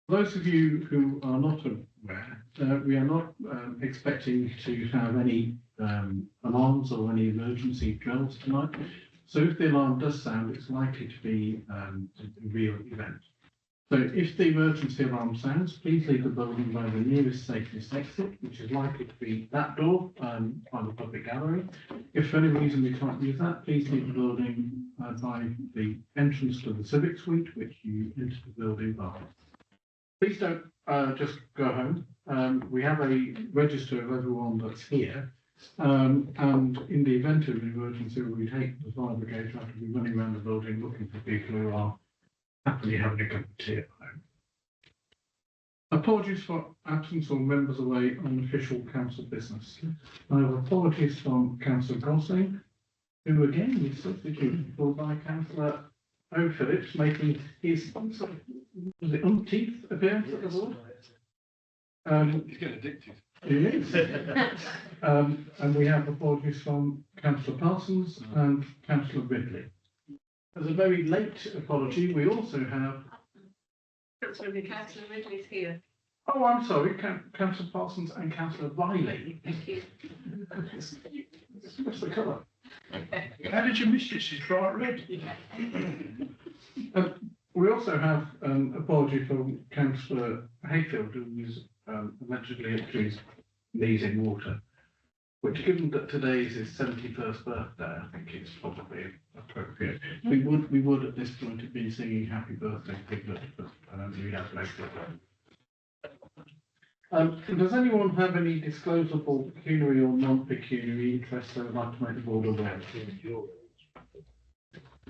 Those of you who are not aware, we are not expecting to have any alarms or any emergency drills tonight. So if the alarm does sound, it's likely to be a real event. So if the emergency alarm sounds, please leave the building by the nearest safest exit, which is likely to be that door by the public gallery. If for any reason we can't use that, please leave the building by the entrance to the Civic Suite, which you enter the building by. Please don't just go home. We have a register of everyone that's here. And in the event of an emergency, we take the fire brigade to have to be running around the building looking for people who are happily having a cup of tea at home. Apologies for absence or members away on official council business. I have apologies from Councillor Gosling, who again is substituted for by Councillor O'Phillips, making his was it umpteenth appearance at the board. He's getting addicted. He is. And we have apologies from Councillor Parsons and Councillor Ridley. As a very late apology, we also have. Councillor Ridley's here. Oh, I'm sorry, Councillor Parsons and Councillor Riley. Thank you. What's the colour? How did you miss it? She's bright red. We also have an apology from Councillor Hayfield, who is allegedly up to his knees in water, which, given that today is his 71st birthday, I think it's probably appropriate. We would at this point have been singing Happy Birthday, Piglet, but we have later. Does anyone have any disclosable pecuniary or non-pecuniary interests they would like to make the board aware of?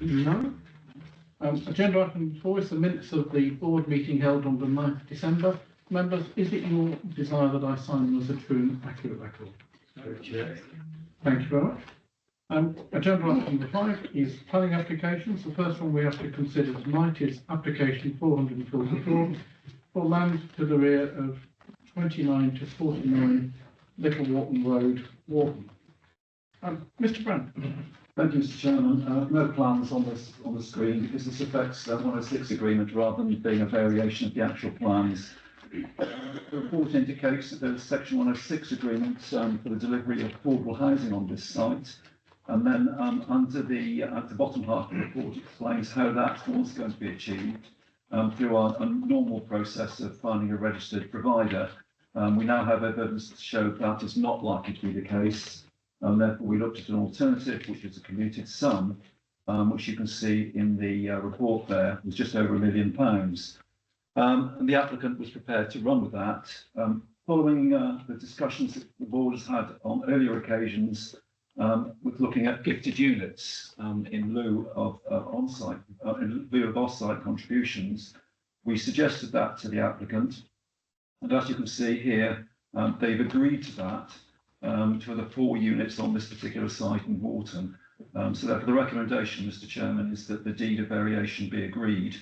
No? Agenda item 4 is the minutes of the board meeting held on the 9th of December. Members, is it your desire that I sign them as a true and accurate record? Thank you very much. Agenda item 5 is planning applications. The first one we have to consider tonight is application 444 for land to the rear of 29 to 49 Little Wharton Road, Wharton. Mr. Brandt. Thank you, Mr. Chairman. No plans on the screen because this affects the 106 agreement rather than being a variation of the actual plans. The report indicates that there's section 106 agreement for the delivery of affordable housing on this site. And then under at the bottom half of the report explains how that was going to be achieved through a normal process of finding a registered provider. We now have evidence to show that is not likely to be the case. And therefore, we looked at an alternative, which is a commuted sum, which you can see in the report there, was just over £1 million. And the applicant was prepared to run with that. Following the discussions that the board has had on earlier occasions with looking at gifted units in lieu of off-site contributions, we suggested that to the applicant. And as you can see here, they've agreed to that. To the 4 units on this particular site in Wharton. So therefore the recommendation, Mr. Chairman, is that the deed of variation be agreed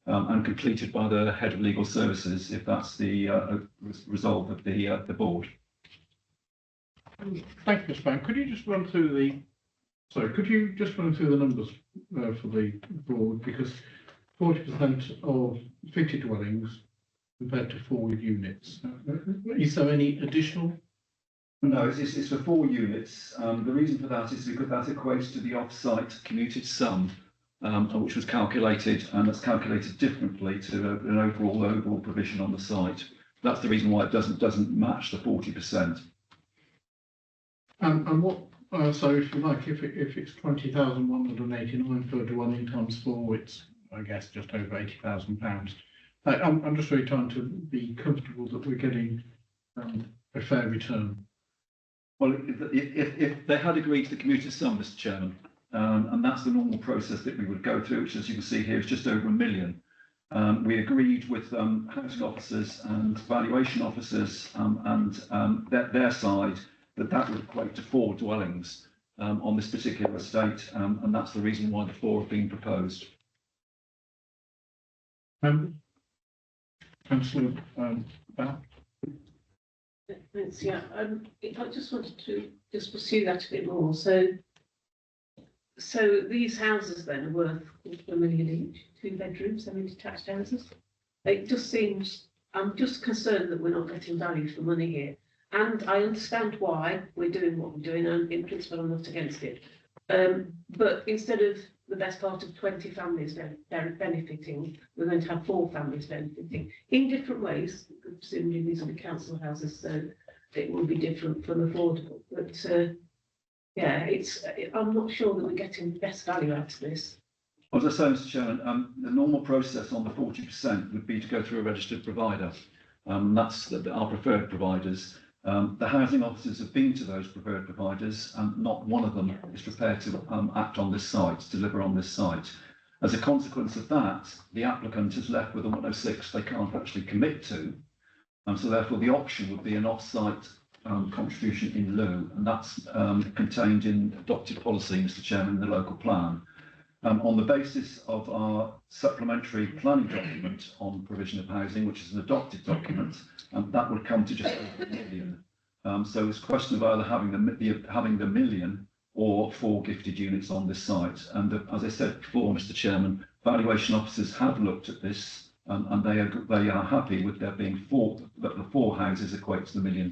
and completed by the head of legal services if that's the resolve of the board. Thank you, Mr. Brandt. Could you just run through the numbers for the board, because 40% of fitted dwellings compared to 4 units. Is there any additional? No, it's for 4 units. The reason for that is because that equates to the off-site commuted sum, which was calculated, and that's calculated differently to an overall provision on the site. That's the reason why it doesn't match the 40%. And what? So if you like, if it's 20,189 per dwelling times 4, it's I guess just over £80,000. I'm just really trying to be comfortable that we're getting a fair return. Well, if they had agreed to the commuted sum, Mr. Chairman, and that's the normal process that we would go through, which, as you can see here, is just over £1 million. We agreed with housing officers and valuation officers and their side that would equate to 4 dwellings on this particular estate, and that's the reason why the 4 have been proposed. Councillor Bell. Thanks. Yeah, I just wanted to just pursue that a bit more. So these houses then are worth £250,000 each, 2 bedrooms, semi-detached houses. It just seems, I'm just concerned that we're not getting value for money here. And I understand why we're doing what we're doing, and in principle I'm not against it. But instead of the best part of 20 families benefiting, we're going to have 4 families benefiting in different ways. Presumably these will be council houses, so it will be different from affordable. But yeah, I'm not sure that we're getting the best value out of this. As I say, Mr. Chairman, the normal process on the 40% would be to go through a registered provider. That's our preferred providers. The housing officers have been to those preferred providers, and not one of them is prepared to act on this site, deliver on this site. As a consequence of that, the applicant is left with a 106 they can't actually commit to, and so therefore the option would be an off-site contribution in lieu, and that's contained in adopted policy, Mr. Chairman, in the local plan. On the basis of our supplementary planning document on provision of housing, which is an adopted document, that would come to just over £1 million. So it's a question of either having the million or 4 gifted units on this site. And as I said before, Mr. Chairman, valuation officers have looked at this, and they are happy with there being 4, that the 4 houses equate to the £1 million.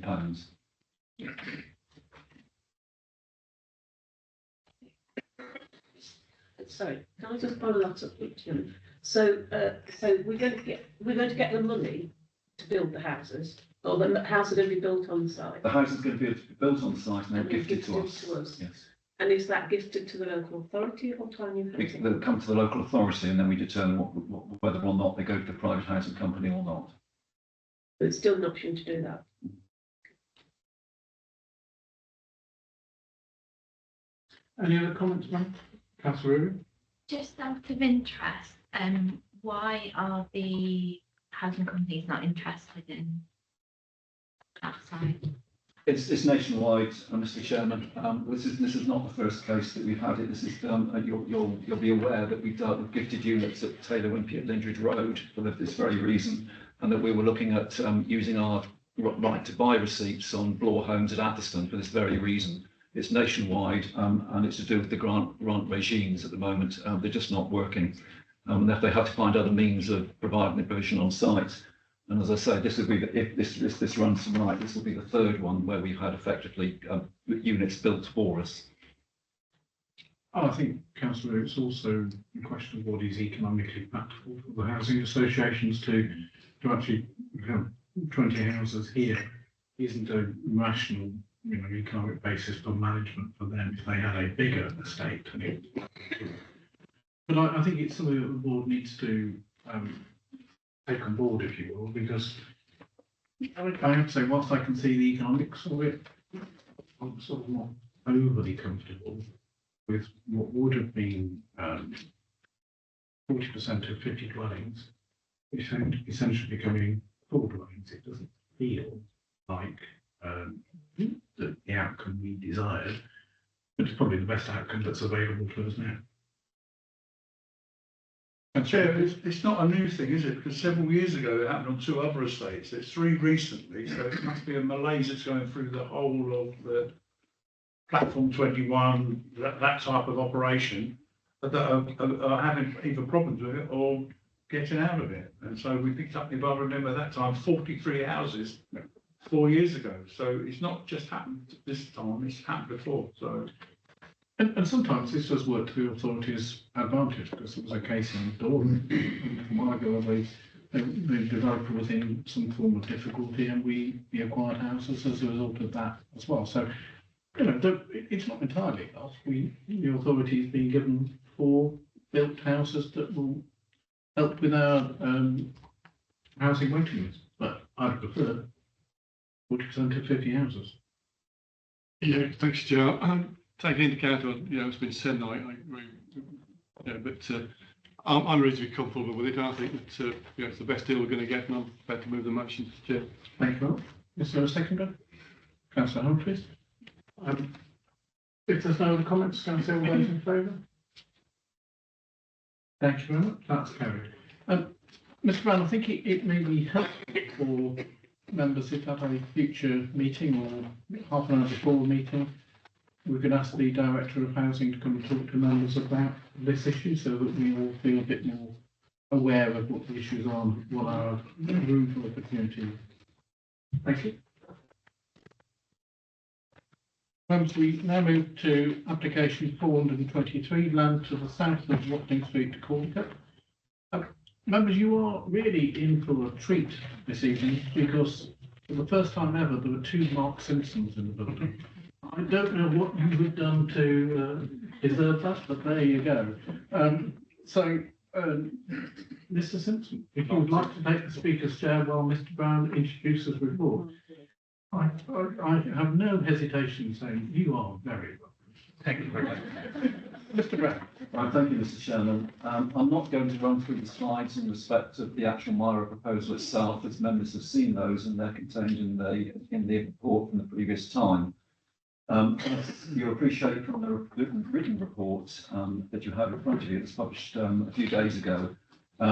Sorry, can I just follow that up, Jim? So we're going to get the money to build the houses, or the houses are going to be built on the site. The house is going to be built on the site and then gifted to us. Yes. And is that gifted to the local authority or to our new housing? They'll come to the local authority, and then we determine whether or not they go to the private housing company or not. But it's still an option to do that. Any other comments, ma'am? Councillor Rubin? Just out of interest, why are the housing companies not interested in that side? It's nationwide, Mr. Chairman. This is not the first case that we've had it. This is you'll be aware that we've dealt with gifted units at Taylor Wimpey at Lindridge Road for this very reason, and that we were looking at using our right to buy receipts on Bloor homes at Atherstone for this very reason. It's nationwide, and it's to do with the grant regimes at the moment. They're just not working. And if they have to find other means of providing the provision on site. And as I say, this will be if this runs right, this will be the 3rd one where we've had effectively units built for us. I think, Councillor, it's also a question of what is economically practical for the housing associations to actually have 20 houses here isn't a rational, economic basis for management for them if they had a bigger estate. But I think it's something that the board needs to take on board, if you will, because I have to say, whilst I can see the economics of it, I'm sort of not overly comfortable with what would have been 40% of 50 dwellings, essentially becoming 4 dwellings. It doesn't feel like the outcome we desired, but it's probably the best outcome that's available to us now. Chair, it's not a new thing, is it? Because several years ago it happened on 2 other estates. There's 3 recently, so it must be a malaise that's going through the whole of the Platform 21, that type of operation, that are having either problems with it or getting out of it. And so we picked up, if I remember at that time, 43 houses 4 years ago. So it's not just happened this time, it's happened before. So. And sometimes this does work to the authorities' advantage, because it was a case in Dorset a while ago where the developer was in some form of difficulty, and we acquired houses as a result of that as well. So, it's not entirely lost. The authority's been given 4 built houses that will help with our housing waiting list, but I'd prefer 40% of 50 houses. Yeah, thanks, Joe. Taking into account, it's been said, I agree. But I'm reasonably comfortable with it. I think that it's the best deal we're going to get, and I'm prepared to move the motion, Chair. Thank you. Is there a seconder? Councillor Humphries. If there's no other comments, Councillor, all those in favour? Thank you very much. That's carried. Mr. Brown, I think it may be helpful for members if at a future meeting or half an hour before the meeting, we could ask the Director of Housing to come and talk to members about this issue so that we all feel a bit more aware of what the issues are, what our room for opportunity is. Thank you. We now move to application 423, land to the south of Watling Street to Caldercote. Members, you are really in for a treat this evening because for the first time ever there were two Mark Simpsons in the building. I don't know what you have done to deserve that, but there you go. Mr. Simpson, if you would like to take the Speaker's chair while Mr. Brown introduces the report. I have no hesitation in saying you are very welcome. Thank you very much. Mr. Brown. Right, thank you, Mr. Chairman. I'm not going to run through the slides in respect of the actual MIRA proposal itself, as members have seen those and they're contained in the report from the previous time. As you appreciate from the written report that you have in front of you, that's published a few days ago,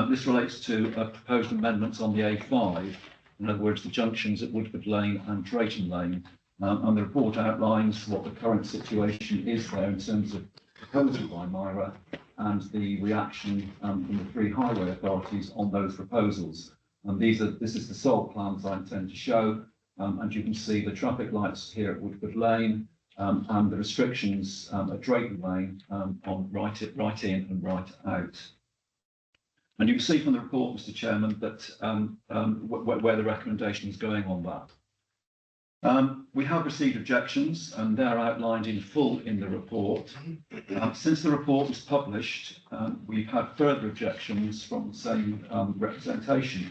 this relates to proposed amendments on the A5, in other words, the junctions at Woodford Lane and Drayton Lane. And the report outlines what the current situation is there in terms of proposal by MIRA and the reaction from the three highway authorities on those proposals. And this is the sole plans I intend to show. And you can see the traffic lights here at Woodford Lane and the restrictions at Drayton Lane on right in and right out. And you can see from the report, Mr. Chairman, that where the recommendation is going on that. We have received objections and they're outlined in full in the report. Since the report was published, we've had further objections from the same representation.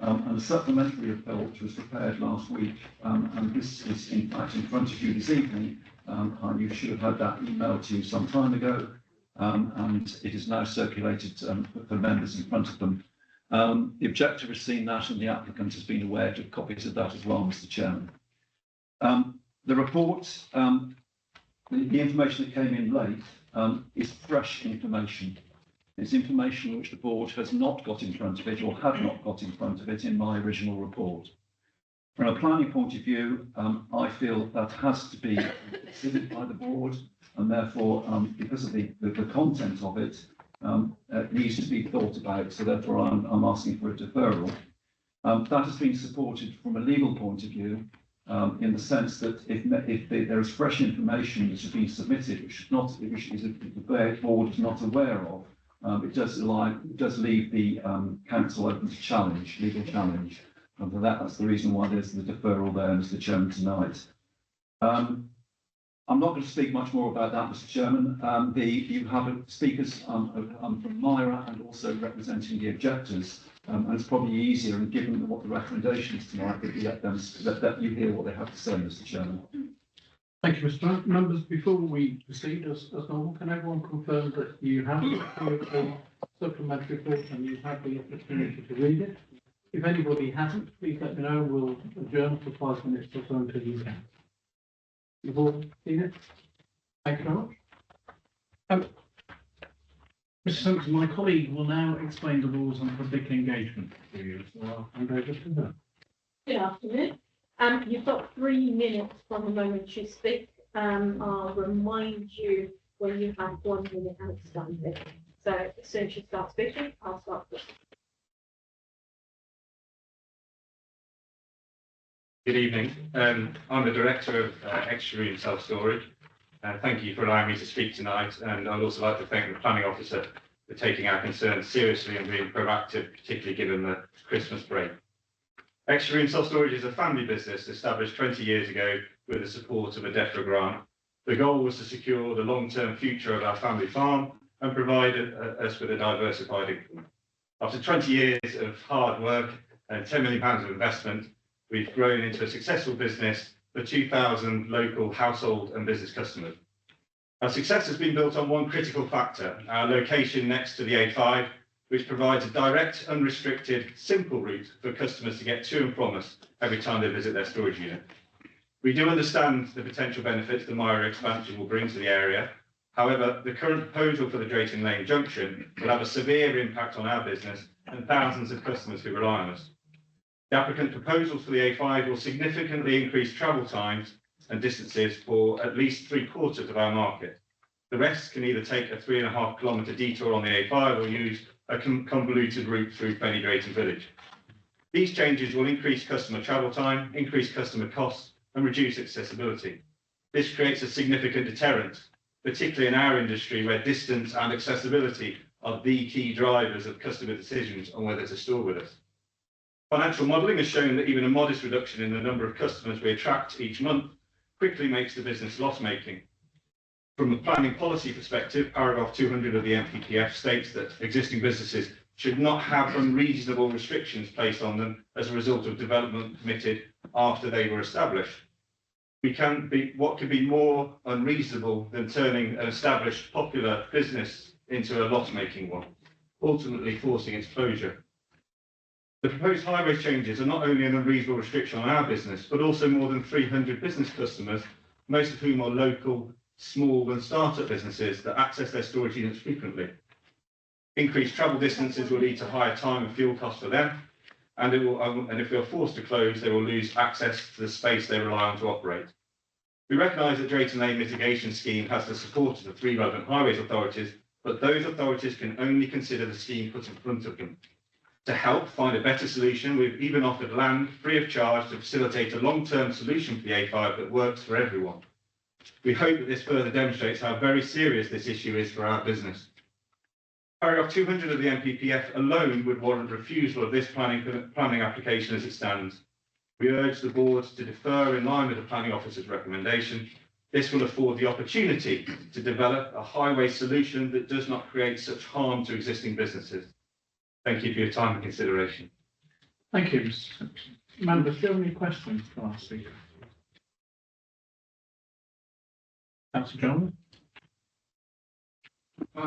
And a supplementary report was prepared last week, and this is in fact in front of you this evening. And you should have had that emailed to you some time ago, and it is now circulated for members in front of them. The objector has seen that, and the applicant has been aware of copies of that as well, Mr. Chairman. The report, the information that came in late, is fresh information. It's information which the board has not got in front of it or had not got in front of it in my original report. From a planning point of view, I feel that has to be considered by the board, and therefore, because of the content of it, it needs to be thought about. So therefore, I'm asking for a deferral. That has been supported from a legal point of view, in the sense that if there is fresh information that has been submitted, which the board is not aware of, it does leave the council open to legal challenge. And for that's the reason why there's the deferral there, Mr. Chairman, tonight. I'm not going to speak much more about that, Mr. Chairman. You have speakers from MIRA and also representing the objectors, and it's probably easier, and given what the recommendation is tonight, that you hear what they have to say, Mr. Chairman. Thank you, Mr. Brown. Members, before we proceed, as normal, can everyone confirm that you have the supplementary report and you have the opportunity to read it? If anybody hasn't, please let me know. We'll adjourn for 5 minutes or so until you can. You've all seen it? Thank you very much. Mr. Simpson, my colleague will now explain the rules on public engagement to you, so I'll hand over to her. Good afternoon. You've got 3 minutes from the moment you speak. I'll remind you when you have 1 minute outstanding. So as soon as you start speaking, I'll start. Good evening. I'm the Director of Extra Room Self Storage. Thank you for allowing me to speak tonight, and I'd also like to thank the Planning Officer for taking our concerns seriously and being proactive, particularly given the Christmas break. Extra Room Self Storage is a family business established 20 years ago with the support of a DEFRA grant. The goal was to secure the long-term future of our family farm and provide us with a diversified income. After 20 years of hard work and £10 million of investment, we've grown into a successful business for 2,000 local household and business customers. Our success has been built on one critical factor, our location next to the A5, which provides a direct, unrestricted, simple route for customers to get to and from us every time they visit their storage unit. We do understand the potential benefits the MIRA expansion will bring to the area. However, the current proposal for the Drayton Lane junction will have a severe impact on our business and thousands of customers who rely on us. The applicant proposals for the A5 will significantly increase travel times and distances for at least 3/4 of our market. The rest can either take a 3.5 kilometre detour on the A5 or use a convoluted route through Fenny Drayton Village. These changes will increase customer travel time, increase customer costs, and reduce accessibility. This creates a significant deterrent, particularly in our industry where distance and accessibility are the key drivers of customer decisions on whether to store with us. Financial modelling has shown that even a modest reduction in the number of customers we attract each month quickly makes the business loss-making. From a planning policy perspective, paragraph 200 of the NPPF states that existing businesses should not have unreasonable restrictions placed on them as a result of development permitted after they were established. What could be more unreasonable than turning an established popular business into a loss-making one, ultimately forcing its closure? The proposed highway changes are not only an unreasonable restriction on our business, but also more than 300 business customers, most of whom are local, small and start-up businesses that access their storage units frequently. Increased travel distances will lead to higher time and fuel costs for them, and if they are forced to close, they will lose access to the space they rely on to operate. We recognise that Drayton Lane Mitigation Scheme has the support of the 3 relevant highways authorities, but those authorities can only consider the scheme put in front of them. To help find a better solution, we've even offered land free of charge to facilitate a long-term solution for the A5 that works for everyone. We hope that this further demonstrates how very serious this issue is for our business. Paragraph 200 of the NPPF alone would warrant refusal of this planning application as it stands. We urge the board to defer in line with the planning officer's recommendation. This will afford the opportunity to develop a highway solution that does not create such harm to existing businesses. Thank you for your time and consideration. Thank you, Mr. Simpson. Members, do you have any questions for our speaker? Councillor John.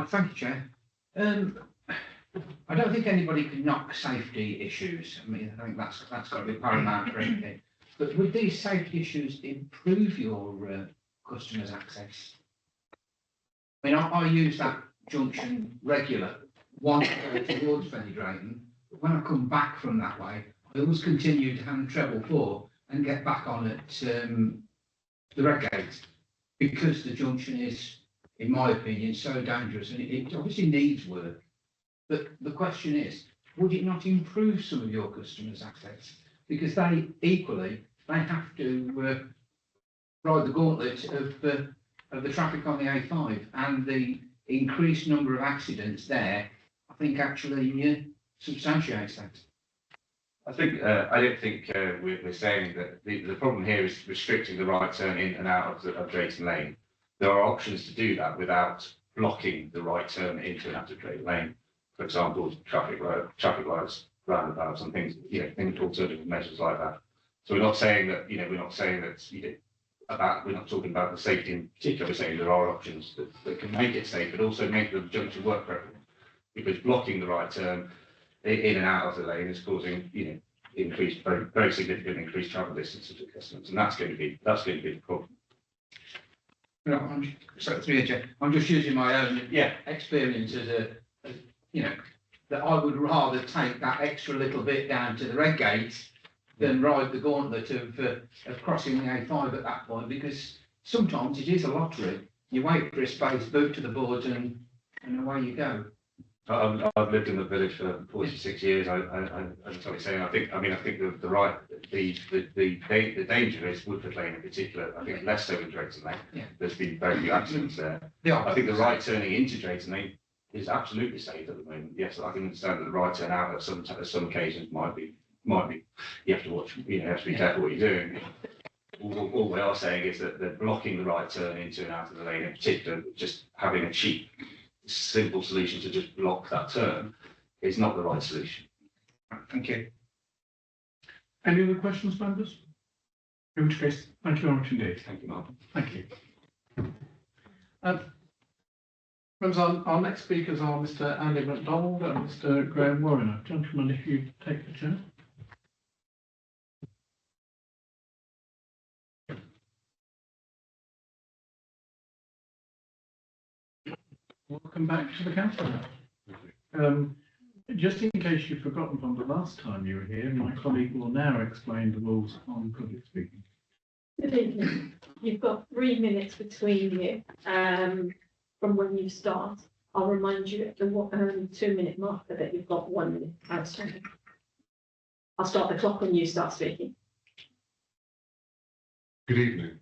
Thank you, Chair. I don't think anybody can knock safety issues. I mean, I think that's got to be paramount for anything. But would these safety issues improve your customers' access? I mean, I use that junction regular, one to go towards Fenny Drayton. But when I come back from that way, I always continue to hand treble 4 and get back on at the Red Gate, because the junction is, in my opinion, so dangerous, and it obviously needs work. But the question is, would it not improve some of your customers' access? Because they have to ride the gauntlet of the traffic on the A5, and the increased number of accidents there, I think, actually substantiates that. I don't think we're saying that the problem here is restricting the right turn in and out of Drayton Lane. There are options to do that without blocking the right turn into and out of Drayton Lane. For example, traffic lights, roundabouts, and things, alternative measures like that. So we're not saying that, we're not talking about the safety in particular. We're saying there are options that can make it safe, but also make the junction work properly. Because blocking the right turn in and out of the lane is causing, increased, very, very significant increased travel distance to customers, and that's going to be the problem. No, I'm just using my own experience as that I would rather take that extra little bit down to the Red Gate than ride the gauntlet of crossing the A5 at that point, because sometimes it is a lottery. You wait for a space, boot to the board, and away you go. I've lived in the village for 46 years. I'm sorry saying. I think the danger is Woodford Lane in particular. I think less so in Drayton Lane. Yeah. There's been very few accidents there. Yeah. I think the right turning into Drayton Lane is absolutely safe at the moment. Yes, I can understand that the right turn out at some occasions might be. You have to watch. You have to be careful what you're doing. All we are saying is that they're blocking the right turn into and out of the lane, in particular, just having a cheap, simple solution to just block that turn is not the right solution. Thank you. Any other questions, members? In which case, thank you very much indeed. Thank you, Mark. Thank you. Members, our next speakers are Mr. Andy MacDonald and Mr. Graham Warriner. Gentlemen, if you take the chair. Welcome back to the council. Just in case you've forgotten from the last time you were here, my colleague will now explain the rules on public speaking. Good evening. You've got 3 minutes between you from when you start. I'll remind you at the 2 minute marker that you've got 1 minute outstanding. I'll start the clock when you start speaking. Good evening.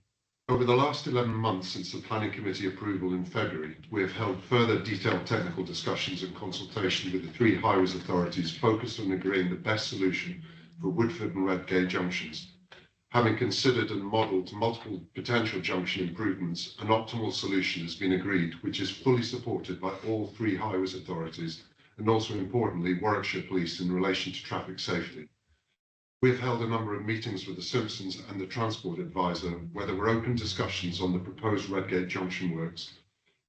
Over the last 11 months since the Planning Committee approval in February, we have held further detailed technical discussions and consultation with the three highways authorities focused on agreeing the best solution for Woodford and Redgate junctions. Having considered and modelled multiple potential junction improvements, an optimal solution has been agreed, which is fully supported by all three highways authorities and also importantly Warwickshire Police in relation to traffic safety. We have held a number of meetings with the Simpsons and the Transport Advisor where there were open discussions on the proposed Redgate junction works.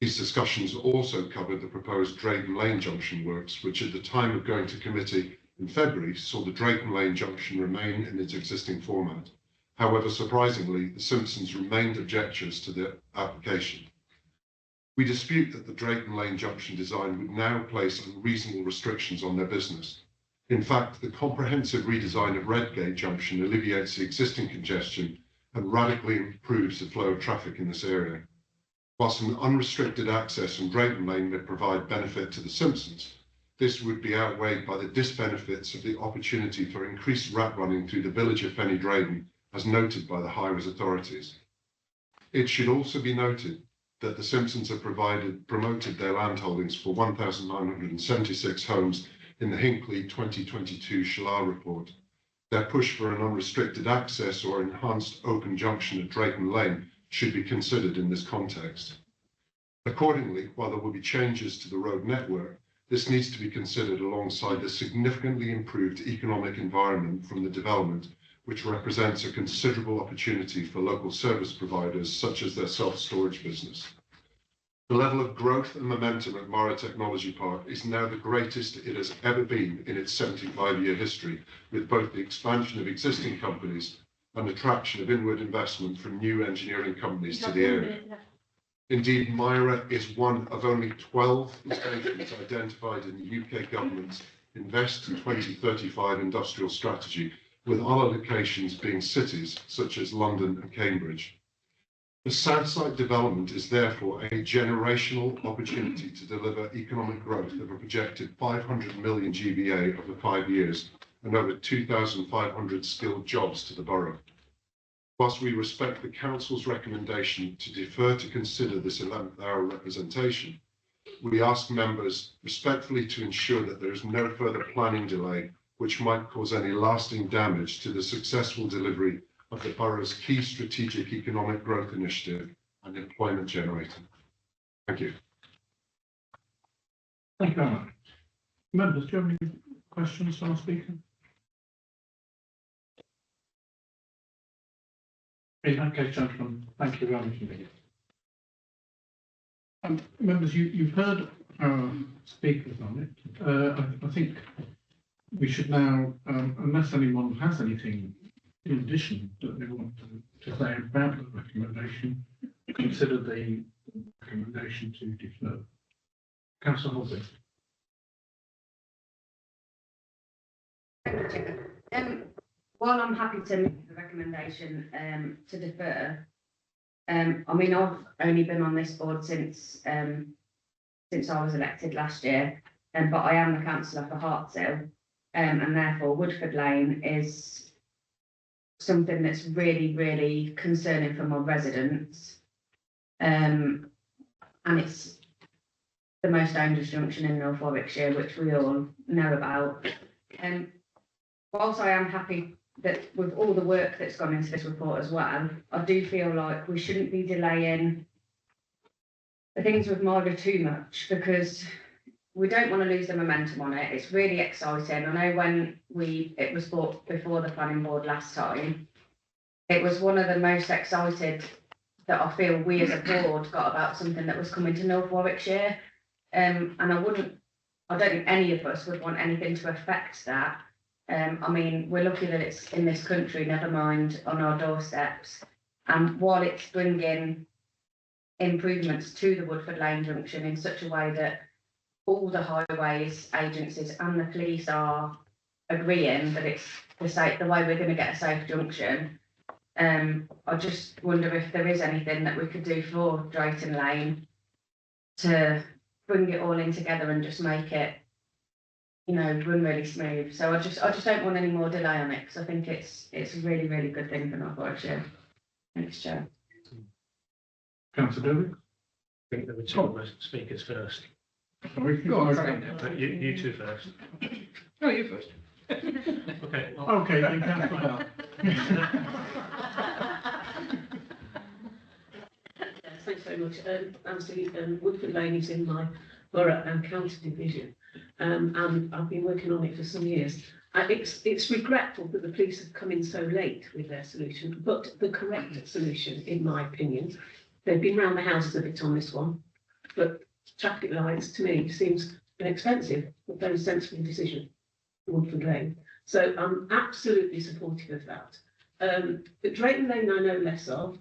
These discussions also covered the proposed Drayton Lane junction works, which at the time of going to committee in February saw the Drayton Lane junction remain in its existing format. However, surprisingly, the Simpsons remained objectors to the application. We dispute that the Drayton Lane junction design would now place unreasonable restrictions on their business. In fact, the comprehensive redesign of Redgate junction alleviates the existing congestion and radically improves the flow of traffic in this area. Whilst an unrestricted access on Drayton Lane may provide benefit to the Simpsons, this would be outweighed by the disbenefits of the opportunity for increased rat running through the village of Fenny Drayton, as noted by the highways authorities. It should also be noted that the Simpsons have promoted their land holdings for 1,976 homes in the Hinckley 2022 Shallal report. Their push for an unrestricted access or enhanced open junction at Drayton Lane should be considered in this context. Accordingly, while there will be changes to the road network, this needs to be considered alongside the significantly improved economic environment from the development, which represents a considerable opportunity for local service providers such as their self-storage business. The level of growth and momentum at Mara Technology Park is now the greatest it has ever been in its 75-year history, with both the expansion of existing companies and attraction of inward investment from new engineering companies to the area. Indeed, Mira is one of only 12 locations identified in the UK government's Invest 2035 industrial strategy, with other locations being cities such as London and Cambridge. The Southside development is therefore a generational opportunity to deliver economic growth of a projected 500 million GBA over 5 years and over 2,500 skilled jobs to the borough. Whilst we respect the Council's recommendation to defer to consider this 11th hour representation, we ask members respectfully to ensure that there is no further planning delay which might cause any lasting damage to the successful delivery of the borough's key strategic economic growth initiative and employment generating. Thank you. Thank you very much. Members, do you have any questions for our speaker? In that case, gentlemen, thank you very much. Members, you've heard our speakers on it. I think we should now, unless anyone has anything in addition that they want to say about the recommendation, consider the recommendation to defer. Councillor Halsey. While I'm happy to make the recommendation to defer, I mean, I've only been on this board since I was elected last year, but I am the councillor for Hartshill, and therefore Woodford Lane is something that's really, really concerning for my residents, and it's the most dangerous junction in North Warwickshire, which we all know about. Whilst I am happy that with all the work that's gone into this report as well, I do feel like we shouldn't be delaying the things with Marga too much, because we don't want to lose the momentum on it. It's really exciting. I know when it was brought before the planning board last time, it was one of the most excited that I feel we as a board got about something that was coming to North Warwickshire. And I don't think any of us would want anything to affect that. I mean, we're lucky that it's in this country, never mind on our doorsteps. And while it's bringing improvements to the Woodford Lane junction in such a way that all the highways agencies and the police are agreeing that it's the way we're going to get a safe junction, I just wonder if there is anything that we could do for Drayton Lane to bring it all in together and just make it, you know, run really smooth. So I just don't want any more delay on it, because I think it's a really, really good thing for North Warwickshire. Thanks, Chair. Councillor Derby? I think there were two other speakers first. Sorry. Go on, carry on. But you two first. No, you first. Okay. Well, Okay, then Councillor Bell. Thanks very much. Obviously, Woodford Lane is in my borough and county division, and I've been working on it for some years. It's regretful that the police have come in so late with their solution, but the correct solution, in my opinion, they've been round the houses a bit on this one, but traffic lights to me seems an expensive but very sensible decision, Woodford Lane. So I'm absolutely supportive of that. But Drayton Lane I know less of.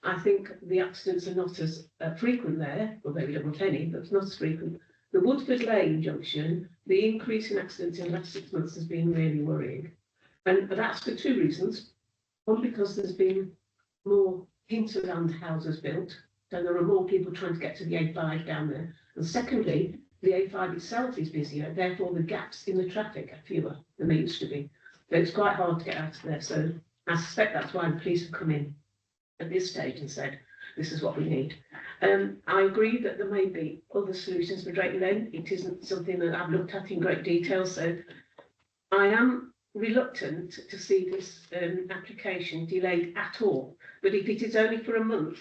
I think the accidents are not as frequent there, although we don't want any, but it's not as frequent. The Woodford Lane junction, the increase in accidents in the last 6 months has been really worrying. And that's for two reasons. One, because there's been more hinterland houses built, so there are more people trying to get to the A5 down there. And secondly, the A5 itself is busier, therefore the gaps in the traffic are fewer than they used to be. So it's quite hard to get out of there. So I suspect that's why the police have come in at this stage and said, this is what we need. I agree that there may be other solutions for Drayton Lane. It isn't something that I've looked at in great detail, so I am reluctant to see this application delayed at all. But if it is only for a month,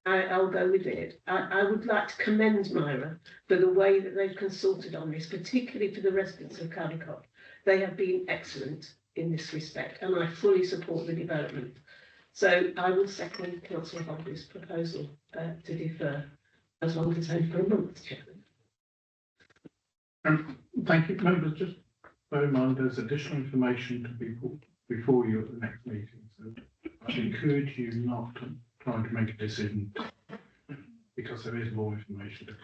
I'll go with it. I would like to commend Myra for the way that they've consulted on this, particularly for the residents of Caldicot. They have been excellent in this respect, and I fully support the development. So I will second Councillor Hodges' proposal to defer, as long as it's only for a month, Chairman. Thank you, members. Just bear in mind there's additional information to be put before you at the next meeting. So I encourage you not to try to make a decision because there is more information to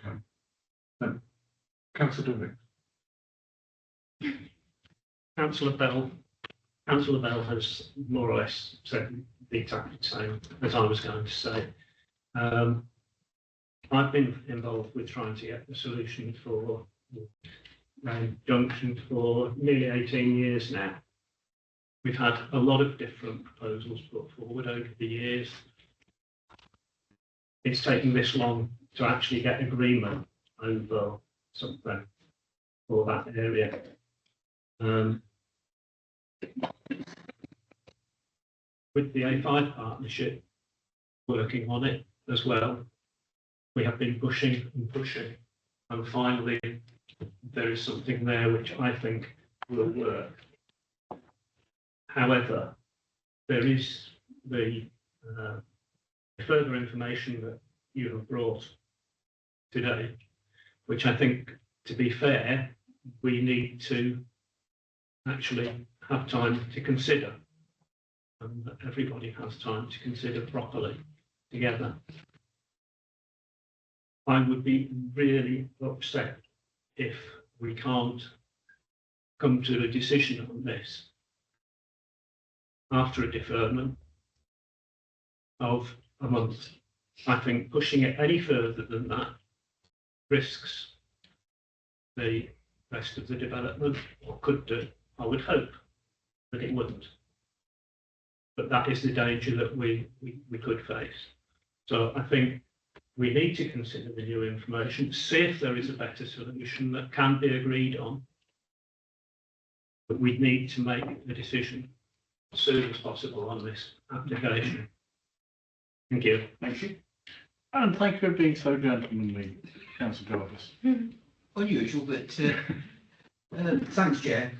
come. Councillor Derby. Councillor Bell has more or less said the exact same as I was going to say. I've been involved with trying to get the solution for Lane Junction for nearly 18 years now. We've had a lot of different proposals put forward over the years. It's taken this long to actually get agreement over something for that area. With the A5 partnership working on it as well, we have been pushing and pushing, and finally there is something there which I think will work. However, there is the further information that you have brought today, which I think, to be fair, we need to actually have time to consider, and that everybody has time to consider properly together. I would be really upset if we can't come to a decision on this after a deferment of a month. I think pushing it any further than that risks the rest of the development, or could do. I would hope that it wouldn't. But that is the danger that we could face. So I think we need to consider the new information, see if there is a better solution that can be agreed on. But we need to make a decision as soon as possible on this application. Thank you. Thank you. And thank you for being so gentlemanly, Councillor Jarvis. Unusual, but thanks, Chair.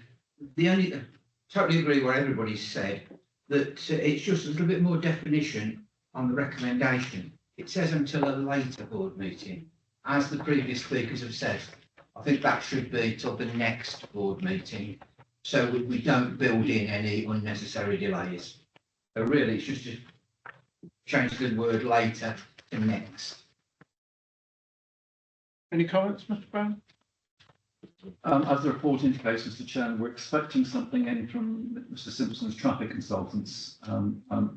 Totally agree what everybody's said, that it's just a little bit more definition on the recommendation. It says until a later board meeting, as the previous speakers have said. I think that should be till the next board meeting, so we don't build in any unnecessary delays. So really, it's just to change the word later to next. Any comments, Mr. Brown? As the report indicates, Mr. Chairman, we're expecting something in from Mr. Simpson's traffic consultants.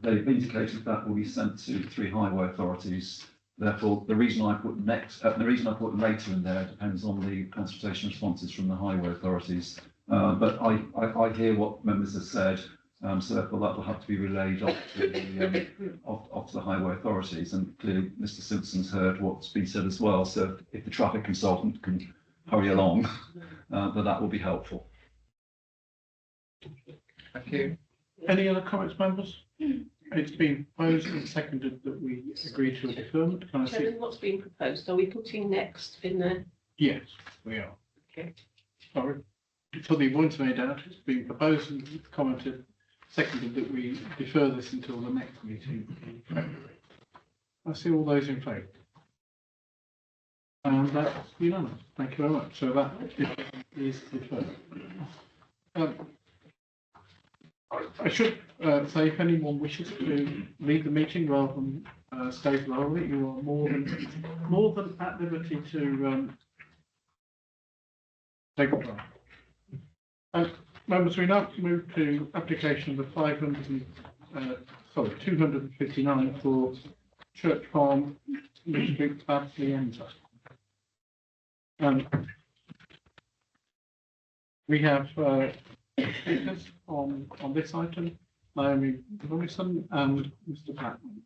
They've indicated that will be sent to 3 highway authorities Therefore, the reason I put later in there depends on the consultation responses from the highway authorities. But I hear what members have said, so therefore that will have to be relayed off to the highway authorities. And clearly, Mr. Simpson's heard what's been said as well. So if the traffic consultant can hurry along, then that will be helpful. Thank you. Any other comments, members? It's been proposed and seconded that we agree to a deferment. Can I see? Chairman, what's being proposed? Are we putting next in there? Yes, we are. Okay. Sorry. For the avoidance of any doubt, it's been proposed and commented, seconded that we defer this until the next meeting in February. I see all those in favour. And that's unanimous. Thank you very much. So that is deferred. I should say, if anyone wishes to leave the meeting rather than stay for the whole of it, you are more than at liberty to take a drive. Members, we now move to application of the 259 for Church Farm, District Badley Enter. We have speakers on this item, Naomi Robinson and Mr. Blackman.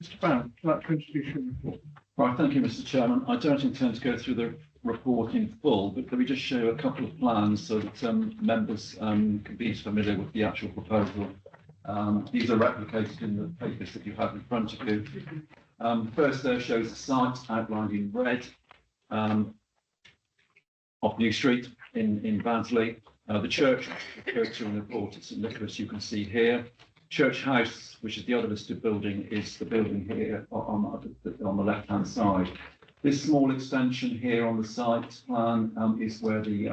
Mr. Brown, would you like to introduce your report? Right, thank you, Mr. Chairman. I don't intend to go through the report in full, but let me just show a couple of plans so that members can be familiar with the actual proposal. These are replicated in the papers that you have in front of you. First there shows the site outlined in red off New Street in Badley. The church referred to in the report at St Nicholas, you can see here. Church House, which is the other listed building, is the building here on the left-hand side. This small extension here on the site plan is where the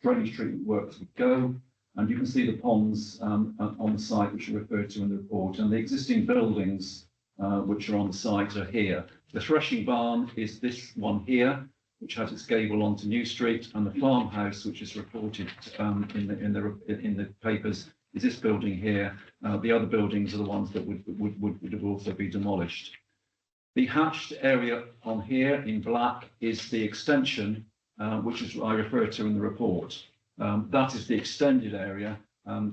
drainage treatment works would go. And you can see the ponds on the site, which are referred to in the report. And the existing buildings, which are on the site, are here. The threshing barn is this one here, which has its gable onto New Street. And the farmhouse, which is reported in the papers, is this building here. The other buildings are the ones that would also be demolished. The hatched area on here in black is the extension, which is I refer to in the report. That is the extended area.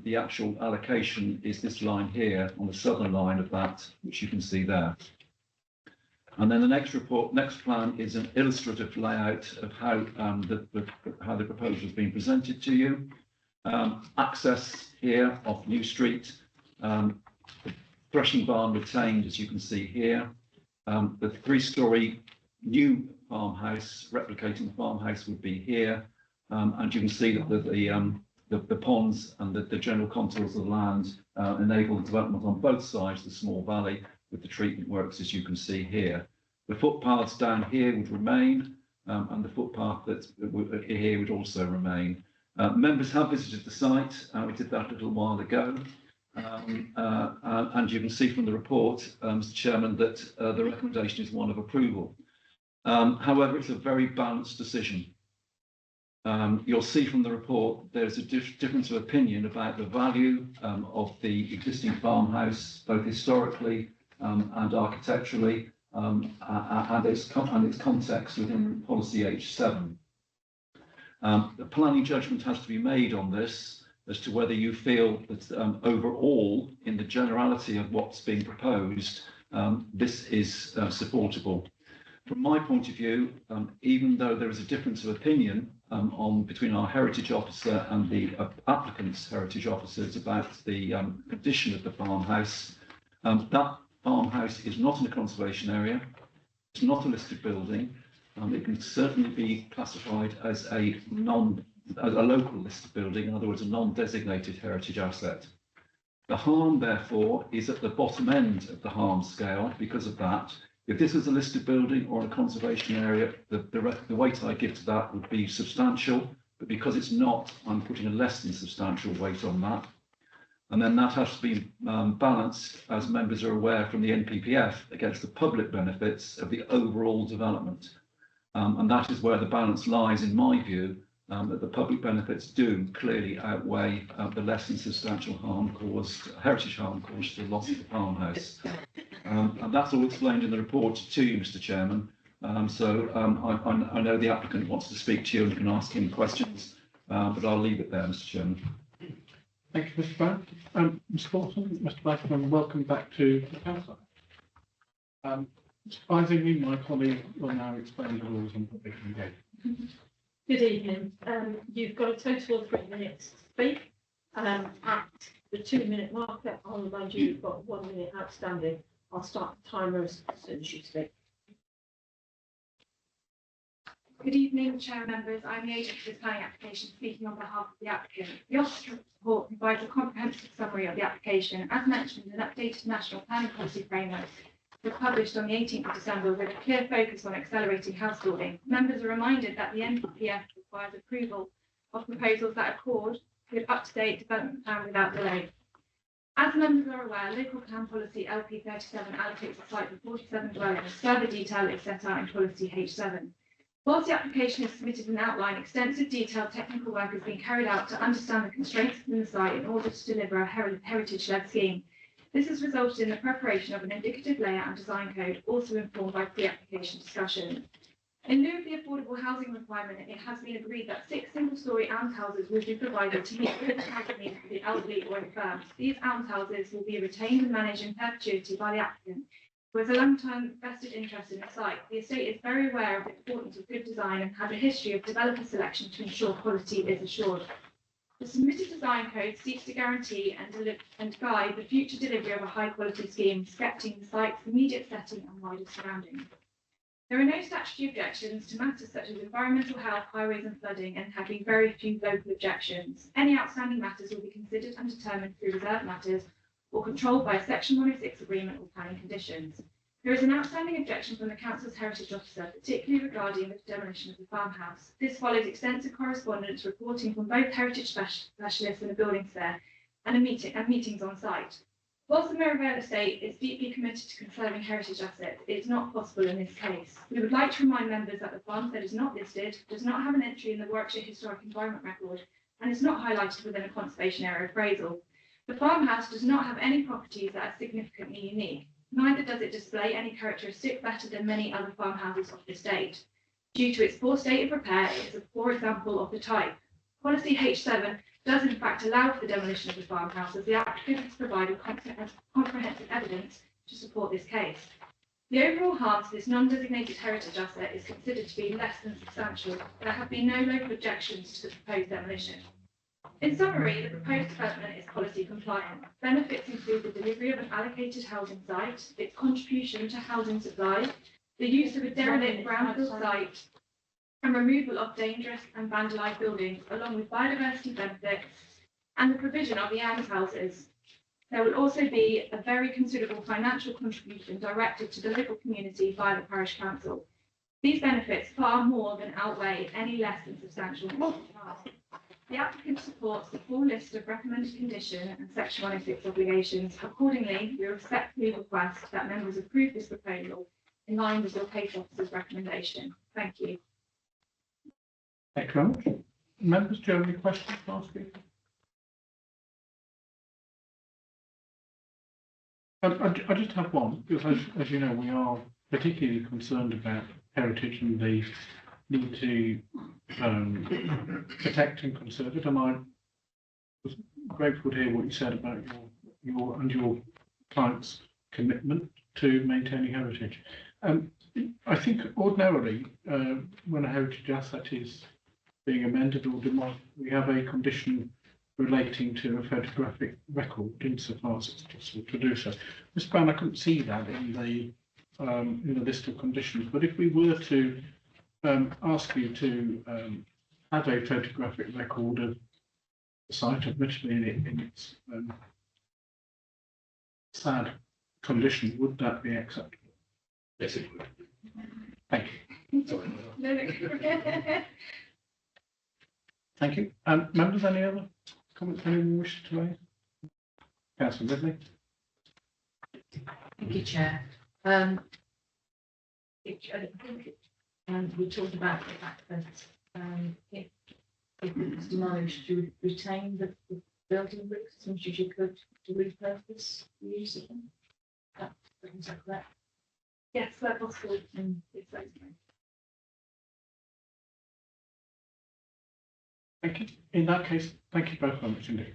The actual allocation is this line here on the southern line of that, which you can see there. And then the next plan is an illustrative layout of how the proposal has been presented to you. Access here off New Street, the threshing barn retained, as you can see here. The three-storey new farmhouse, replicating the farmhouse, would be here. And you can see that the ponds and the general contours of the land enable the development on both sides of the small valley with the treatment works, as you can see here. The footpaths down here would remain, and the footpath that's here would also remain. Members have visited the site. We did that a little while ago. And you can see from the report, Mr. Chairman, that the recommendation is one of approval. However, it's a very balanced decision. You'll see from the report there's a difference of opinion about the value of the existing farmhouse, both historically and architecturally, and its context within policy H7. The planning judgment has to be made on this as to whether you feel that overall, in the generality of what's being proposed, this is supportable. From my point of view, even though there is a difference of opinion between our heritage officer and the applicant's heritage officers about the condition of the farmhouse, that farmhouse is not in a conservation area, it's not a listed building, it can certainly be classified as a local listed building, in other words, a non-designated heritage asset. The harm, therefore, is at the bottom end of the harm scale because of that. If this was a listed building or a conservation area, the weight I give to that would be substantial, but because it's not, I'm putting a less than substantial weight on that. And then that has to be balanced, as members are aware, from the NPPF against the public benefits of the overall development. And that is where the balance lies, in my view, that the public benefits do clearly outweigh the less than substantial harm caused, heritage harm caused to the loss of the farmhouse. And that's all explained in the report to you, Mr. Chairman. I know the applicant wants to speak to you and can ask him questions, but I'll leave it there, Mr. Chairman. Thank you, Mr. Brown. Ms. Lawson, Mr. Blackman, welcome back to the council. Surprisingly, my colleague will now explain the rules on public engagement. Good evening. You've got a total of 3 minutes to speak. At the 2-minute marker, I'll remind you you've got 1 minute outstanding. I'll start the timer as soon as you speak. Good evening, Chair members. I'm the agent for this planning application, speaking on behalf of the applicant. The Office report provides a comprehensive summary of the application. As mentioned, an updated national planning policy framework was published on the 18th of December with a clear focus on accelerating house building. Members are reminded that the NPPF requires approval of proposals that accord with up-to-date development plan without delay. As members are aware, local plan policy LP37 allocates a site for 47 dwellings. Further detail is set out in policy H7. Whilst the application is submitted in outline, extensive detailed technical work has been carried out to understand the constraints within the site in order to deliver a heritage-led scheme. This has resulted in the preparation of an indicative layout and design code, also informed by pre-application discussion. In lieu of the affordable housing requirement, it has been agreed that 6 single-storey almshouses will be provided to meet the housing needs for the elderly or infirm. These almshouses will be retained and managed in perpetuity by the applicant, who has a long-term vested interest in the site. The estate is very aware of the importance of good design and has a history of developer selection to ensure quality is assured. The submitted design code seeks to guarantee and guide the future delivery of a high-quality scheme, respecting the site's immediate setting and wider surroundings. There are no statutory objections to matters such as environmental health, highways and flooding, and have been very few local objections. Any outstanding matters will be considered and determined through reserved matters or controlled by a Section 106 agreement or planning conditions. There is an outstanding objection from the Council's Heritage Officer, particularly regarding the demolition of the farmhouse. This follows extensive correspondence reporting from both heritage specialists and the building fair and meetings on site. Whilst the Merivale estate is deeply committed to conserving heritage assets, it is not possible in this case. We would like to remind members that the farmstead is not listed, does not have an entry in the Warwickshire Historic Environment Record, and is not highlighted within a conservation area appraisal. The farmhouse does not have any properties that are significantly unique. Neither does it display any characteristic better than many other farmhouses of the estate. Due to its poor state of repair, it is a poor example of the type. Policy H7 does in fact allow for the demolition of the farmhouse, as the applicant has provided comprehensive evidence to support this case. The overall harm to this non-designated heritage asset is considered to be less than substantial. There have been no local objections to the proposed demolition. In summary, the proposed development is policy compliant. Benefits include the delivery of an allocated housing site, its contribution to housing supply, the use of a derelict brownfield site, and removal of dangerous and vandalised buildings, along with biodiversity benefits and the provision of the almshouses. There will also be a very considerable financial contribution directed to the local community by the parish council. These benefits far more than outweigh any less than substantial costs. The applicant supports the full list of recommended condition and Section 106 obligations. Accordingly, we respectfully request that members approve this proposal in line with your case officer's recommendation. Thank you. Thank you very much. Members, do you have any questions to ask you? I just have one, because as you know, we are particularly concerned about heritage and the need to protect and conserve it. And I was grateful to hear what you said about your client's commitment to maintaining heritage. I think ordinarily, when a heritage asset is being amended or demolished, we have a condition relating to a photographic record insofar as it's possible to do so. Mr. Brown, I couldn't see that in the list of conditions, but if we were to ask you to have a photographic record of the site, admittedly in its sad condition, would that be acceptable? Yes, it would. Thank you. Thank you. Members, any other comments anyone wishes to raise? Councillor Ridley. Thank you, Chair. I think we talked about the fact that if it was demolished, you would retain the building bricks and should you could to repurpose the use of them. That's the is that correct? Yes, level school. It's those three. Thank you. In that case, thank you both very much indeed.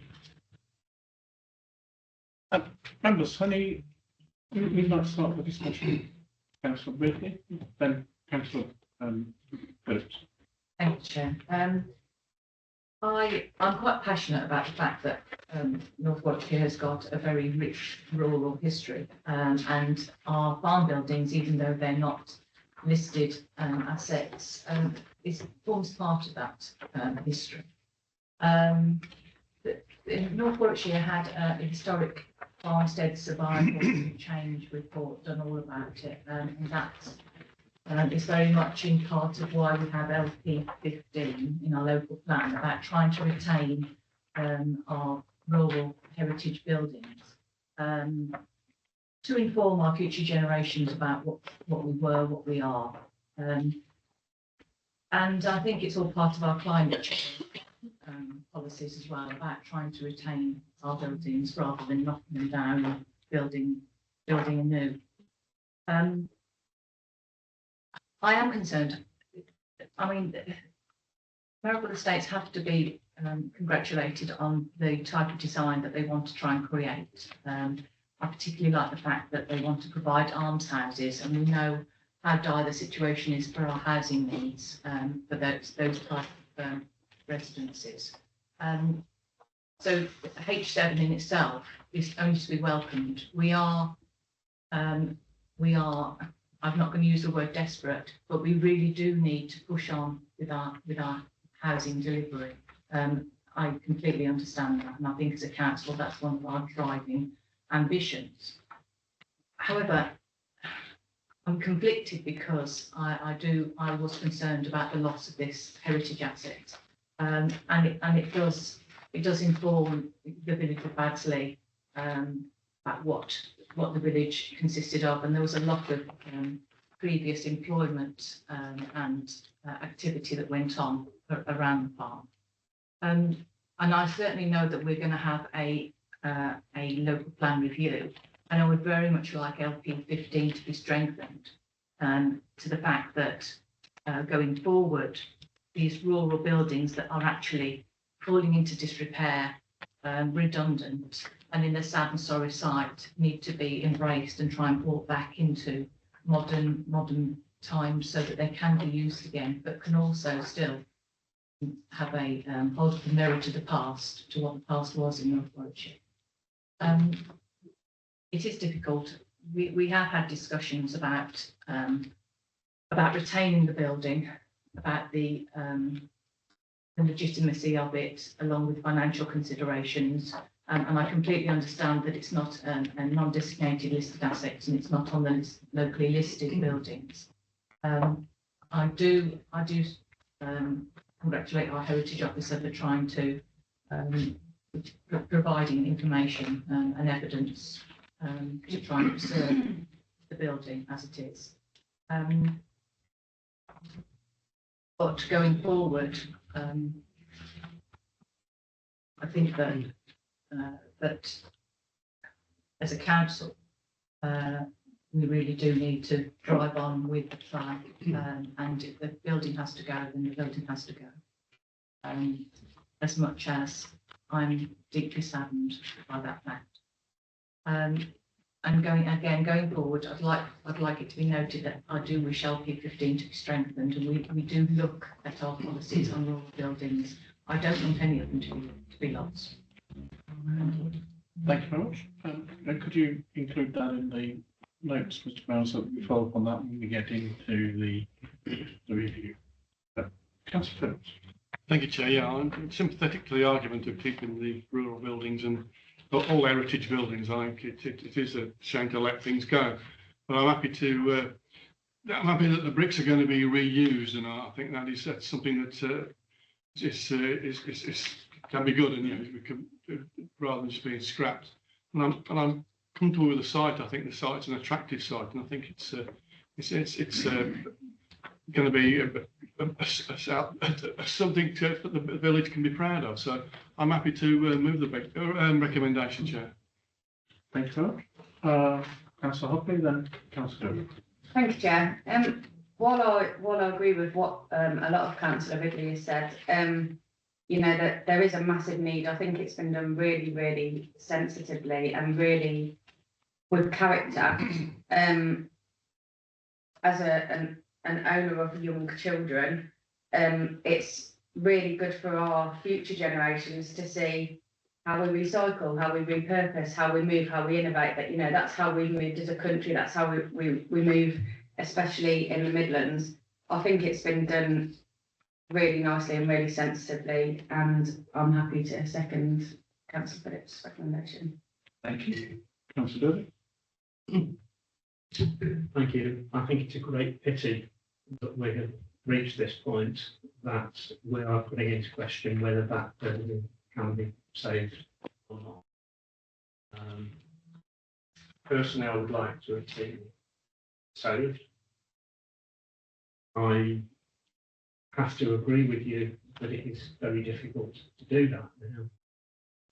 Members, we'd like to start the discussion. Councillor Ridley, then Councillor Phillips. Thank you, Chair. I'm quite passionate about the fact that North Warwickshire has got a very rich rural history, and our farm buildings, even though they're not listed assets, forms part of that history. North Warwickshire had a historic farmstead survival change report done all about it, and that is very much in part of why we have LP 15 in our local plan, about trying to retain our rural heritage buildings, to inform our future generations about what we were, what we are. And I think it's all part of our climate change policies as well, about trying to retain our buildings rather than knocking them down and building anew. I am concerned. I mean, Marylebone Estates have to be congratulated on the type of design that they want to try and create. I particularly like the fact that they want to provide almshouses, and we know how dire the situation is for our housing needs for those type of residences. So H7 in itself is only to be welcomed. We are, I'm not going to use the word desperate, but we really do need to push on with our housing delivery. I completely understand that, and I think as a council that's one of our driving ambitions. However, I'm conflicted because I was concerned about the loss of this heritage asset, and it does inform the village of Baddesley about what the village consisted of, and there was a lot of previous employment and activity that went on around the farm. And I certainly know that we're going to have a local plan review, and I would very much like LP 15 to be strengthened to the fact that going forward, these rural buildings that are actually falling into disrepair, redundant, and in a sad and sorry sight, need to be embraced and try and brought back into modern times so that they can be used again, but can also still have a hold up the mirror to the past, to what the past was in North Warwickshire. It is difficult. We have had discussions about retaining the building, about the legitimacy of it, along with financial considerations. And I completely understand that it's not a non-designated listed asset, and it's not on the locally listed buildings. I do congratulate our heritage officer for trying to providing information and evidence to try and preserve the building as it is. But going forward, I think that as a council, we really do need to drive on with the plan, and if the building has to go, then the building has to go. As much as I'm deeply saddened by that fact. And going forward, I'd like it to be noted that I do wish LP 15 to be strengthened, and we do look at our policies on rural buildings. I don't want any of them to be lost. Thank you very much. And could you include that in the notes, Mr. Brown, so that we follow up on that when we get into the review? Councillor Phillips. Thank you, Chair. Yeah, I'm sympathetic to the argument of keeping the rural buildings and all heritage buildings. I think it is a shame to let things go, but I'm happy that the bricks are going to be reused, and I think that's something that can be good, and we can, rather than just being scrapped. And I'm comfortable with the site. I think the site's an attractive site, and I think it's going to be something that the village can be proud of. So I'm happy to move the recommendation, Chair. Thank you very much. Councillor Hobley, then Councillor Dudley. Thank you, Chair. While I agree with what a lot of Councillor Ridley has said, you know, that there is a massive need. I think it's been done really, really sensitively and really with character. As an owner of young children, it's really good for our future generations to see how we recycle, how we repurpose, how we move, how we innovate. That, you know, that's how we've moved as a country. That's how we move, especially in the Midlands. I think it's been done really nicely and really sensitively, and I'm happy to second Councillor Phillips' recommendation. Thank you. Councillor Dudley. Thank you. I think it's a great pity that we have reached this point that we are putting into question whether that building can be saved or not. Personally, I would like to have seen it saved. I have to agree with you that it is very difficult to do that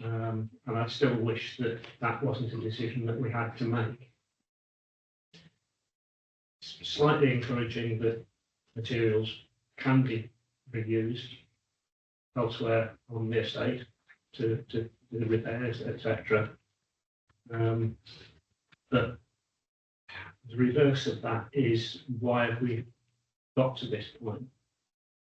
now. And I still wish that that wasn't a decision that we had to make. It's slightly encouraging that materials can be reused elsewhere on the estate to do repairs, etc. But the reverse of that is, why have we got to this point?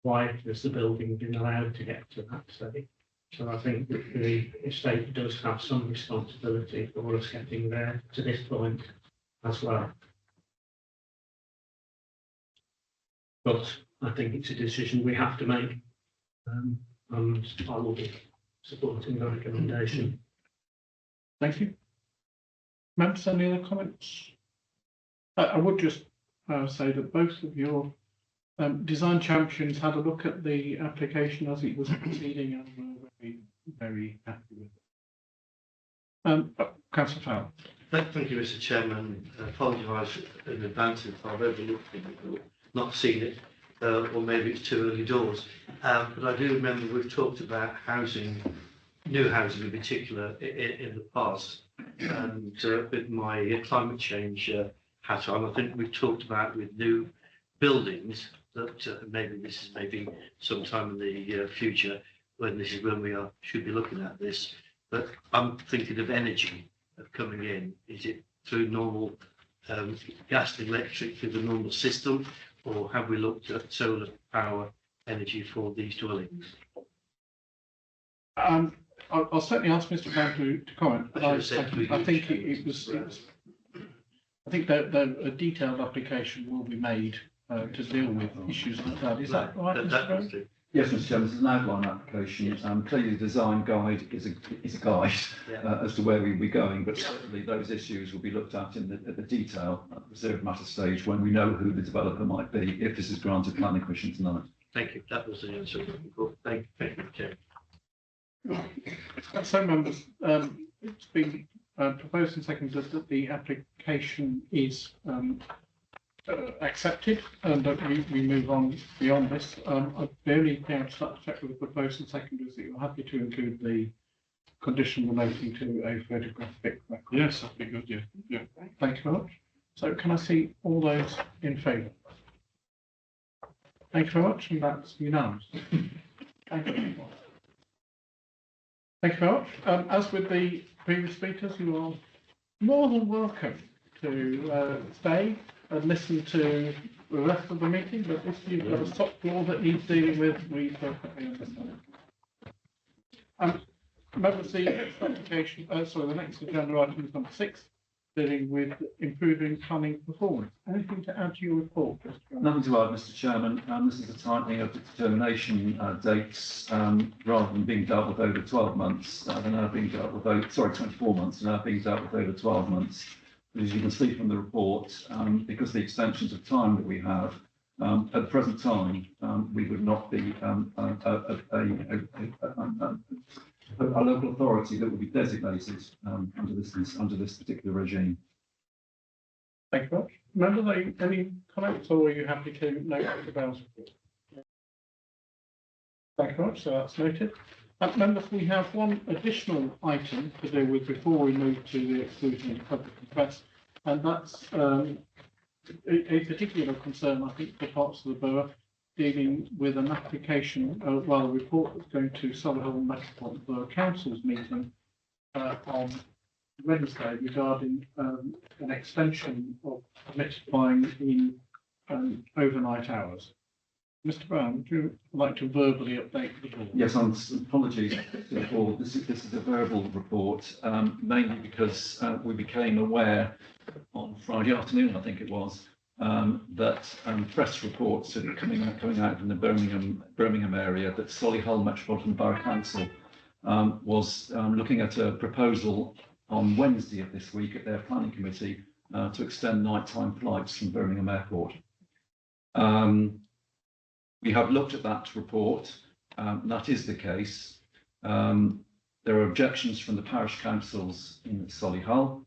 Why has the building been allowed to get to that state? So I think that the estate does have some responsibility for us getting there to this point as well. But I think it's a decision we have to make, and I will be supporting the recommendation. Thank you. Members, any other comments? I would just say that both of your design champions had a look at the application as it was proceeding and were very, very happy with it. Councillor Fowler. Thank you, Mr. Chairman. I apologise in advance if I've overlooked it or not seen it, or maybe it's too early doors. But I do remember we've talked about housing, new housing in particular, in the past. And with my climate change hat on, I think we've talked about with new buildings that maybe this is maybe sometime in the future when this is when we should be looking at this. But I'm thinking of energy coming in. Is it through normal gas and electric through the normal system, or have we looked at solar power energy for these dwellings? I'll certainly ask Mr. Brown to comment. But I think it was. I think that a detailed application will be made to deal with issues like that. Is that right, Mr. Brown? Yes, Mr. Chairman, this is an outline application. Clearly, the design guide is a guide as to where we will be going, but certainly those issues will be looked at in the detail at the reserved matter stage when we know who the developer might be, if this is granted planning permission tonight. Thank you. That was the answer. Thank you, Chair. So, members, it's been proposed and seconded that the application is accepted and that we move on beyond this. The only thing I'd start to check with the proposed and seconded is that you're happy to include the condition relating to a photographic record. Yes, that'd be good, yeah. Thank you very much. So can I see all those in favour? Thank you very much, and that's unanimous. Thank you. Thank you very much. As with the previous speakers, you are more than welcome to stay and listen to the rest of the meeting, but if you've got a top floor that needs dealing with, we perfectly understand. Members, the next application, the next agenda item is number 6, dealing with improving planning performance. Anything to add to your report, Mr. Brown? Nothing to add, Mr. Chairman. This is a tightening of the determination dates, rather than being dealt with over 12 months. They're now being dealt with over, 24 months, now being dealt with over 12 months. As you can see from the report, because the extensions of time that we have, at the present time, we would not be a local authority that would be designated under this particular regime. Thank you very much. Members, any comments, or are you happy to note the Bell's report? Thank you very much. So that's noted. Members, we have one additional item to deal with before we move to the exclusion of the public and press, And that's a particular concern, I think, for parts of the borough dealing with an application, a report that's going to Solihull Metropolitan Borough Council's meeting on Wednesday regarding an extension of permitted flying in overnight hours. Mr. Brown, would you like to verbally update the board? Yes, apologies to the board. This is a verbal report, mainly because we became aware on Friday afternoon, I think it was, that press reports are coming out from the Birmingham area that Solihull Metropolitan Borough Council was looking at a proposal on Wednesday of this week at their planning committee to extend nighttime flights from Birmingham Airport. We have looked at that report. That is the case. There are objections from the parish councils in Solihull.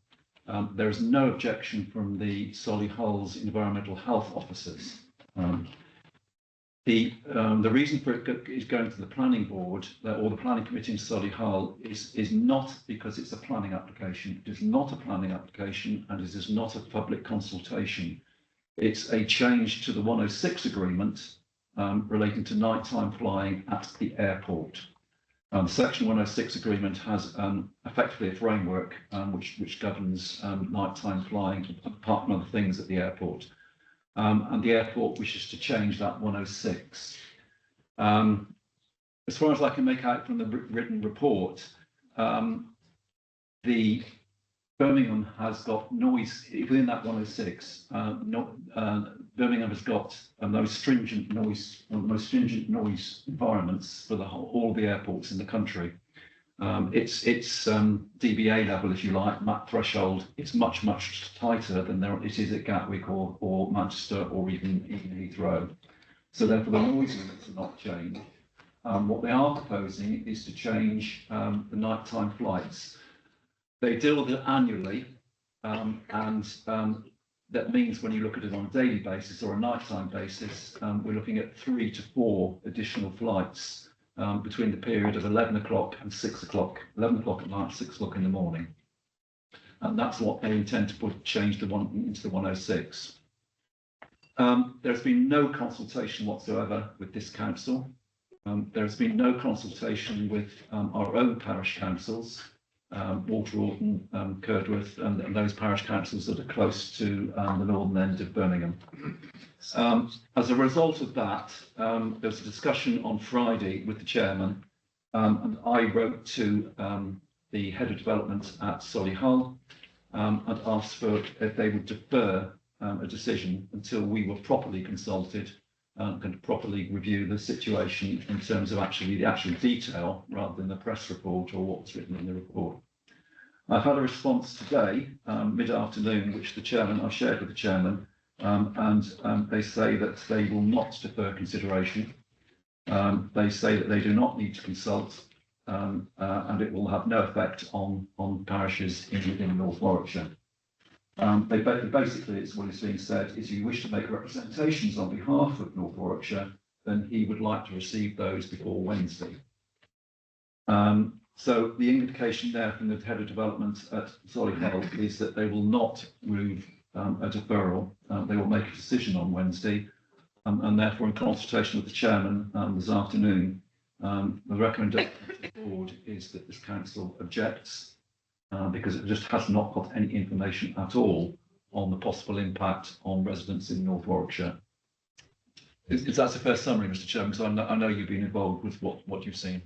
There is no objection from the Solihull's environmental health officers. The reason for it is going to the planning board or the planning committee in Solihull is not because it's a planning application. It is not a planning application and it is not a public consultation. It's a change to the 106 agreement relating to nighttime flying at the airport. Section 106 agreement has effectively a framework which governs nighttime flying, apart from other things, at the airport. And the airport wishes to change that 106. As far as I can make out from the written report, the Birmingham has got noise within that 106. Birmingham has got one of the most stringent noise environments for all the airports in the country. It's DBA level, if you like, MAP threshold. It's much tighter than it is at Gatwick or Manchester or even Heathrow. So therefore, the noise limits are not changed. What they are proposing is to change the nighttime flights. They deal with it annually, and that means when you look at it on a daily basis or a nighttime basis, we're looking at 3 to 4 additional flights between the period of 11 o'clock and 6 o'clock, 11 o'clock at night, 6 o'clock in the morning. And that's what they intend to change into the 106. There's been no consultation whatsoever with this council. There's been no consultation with our own parish councils. Walter Orton, Curdworth, and those parish councils that are close to the northern end of Birmingham. As a result of that, there was a discussion on Friday with the chairman, and I wrote to the head of development at Solihull and asked for if they would defer a decision until we were properly consulted and properly review the situation in terms of the actual detail rather than the press report or what's written in the report. I've had a response today, mid-afternoon, which I shared with the chairman, and they say that they will not defer consideration. They say that they do not need to consult, and it will have no effect on parishes in North Warwickshire. Basically, it's what is being said is you wish to make representations on behalf of North Warwickshire, then he would like to receive those before Wednesday. So the indication there from the head of development at Solihull is that they will not move a deferral. They will make a decision on Wednesday, and therefore in consultation with the chairman this afternoon, the recommendation to the board is that this council objects because it just has not got any information at all on the possible impact on residents in North Warwickshire. Is that a fair summary, Mr. Chairman? Because I know you've been involved with what you've seen.